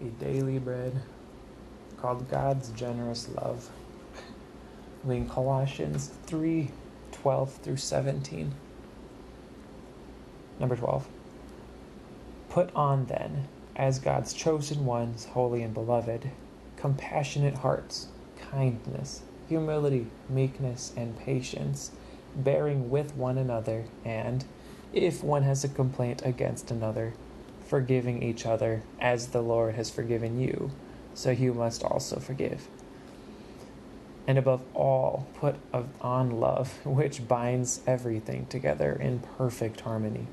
a daily bread called God's generous love. In Colossians 3:12-17. Number 12. Put on then, as God's chosen ones, holy and beloved, compassionate hearts, kindness, humility, meekness, and patience, bearing with one another, and, if one has a complaint against another, forgiving each other, as the Lord has forgiven you, so you must also forgive. And above all, put on love, which binds everything together in perfect harmony.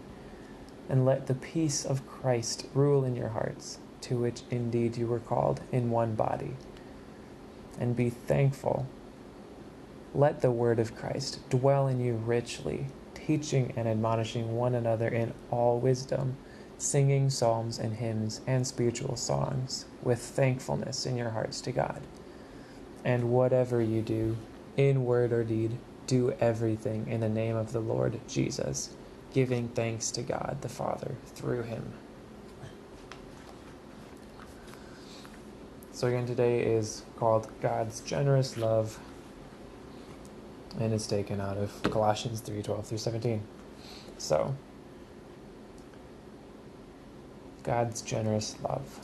And let the peace of Christ rule in your hearts, to which indeed you were called in one body. And be thankful. Let the word of Christ dwell in you richly, teaching and admonishing one another in all wisdom, singing psalms and hymns and spiritual songs, with thankfulness in your hearts to God. And whatever you do, in word or deed, do everything in the name of the Lord Jesus, giving thanks to God the Father through him. So again, today is called God's generous love, and it's taken out of Colossians 3:12-17. So, God's generous love.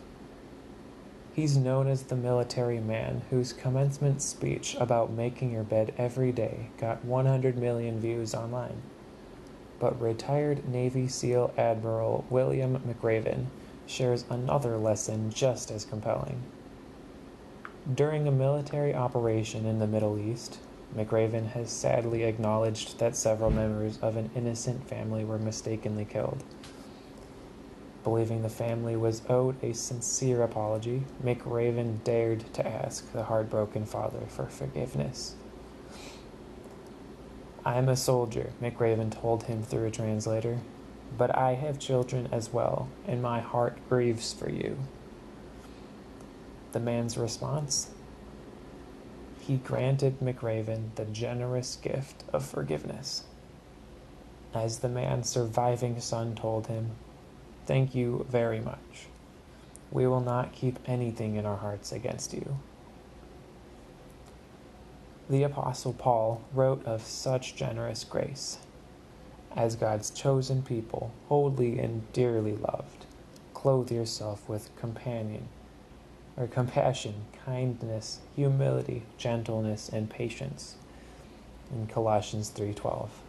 He's known as the military man whose commencement speech about making your bed every day got 100 million views online. But retired Navy SEAL Admiral William McRaven shares another lesson just as compelling. During a military operation in the Middle East, McRaven has sadly acknowledged that several members of an innocent family were mistakenly killed. Believing the family was owed a sincere apology, McRaven dared to ask the heartbroken father for forgiveness. "I'm a soldier," McRaven told him through a translator, "but I have children as well, and my heart grieves for you." The man's response? He granted McRaven the generous gift of forgiveness. As the man's surviving son told him, "Thank you very much. We will not keep anything in our hearts against you." The Apostle Paul wrote of such generous grace. As God's chosen people, holy and dearly loved, clothe yourself with compassion, kindness, humility, gentleness, and patience. In Colossians 3:12.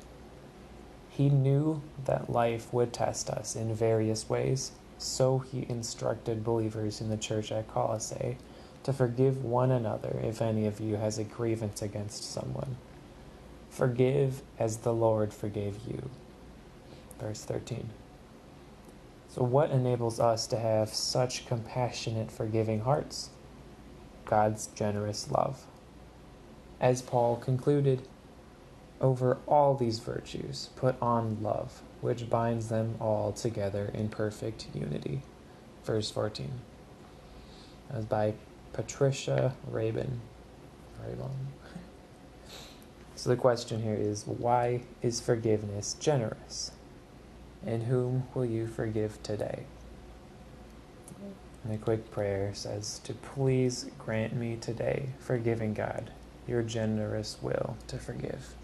He knew that life would test us in various ways, so he instructed believers in the church at Colossae to forgive one another if any of you has a grievance against someone. Forgive as the Lord forgave you. Verse 13. So what enables us to have such compassionate, forgiving hearts? God's generous love. As Paul concluded, over all these virtues, put on love, which binds them all together in perfect unity. Verse 14. That was by Patricia Rabin. So the question here is, why is forgiveness generous? And whom will you forgive today? And a quick prayer says, to please grant me today, forgiving God, your generous will to forgive.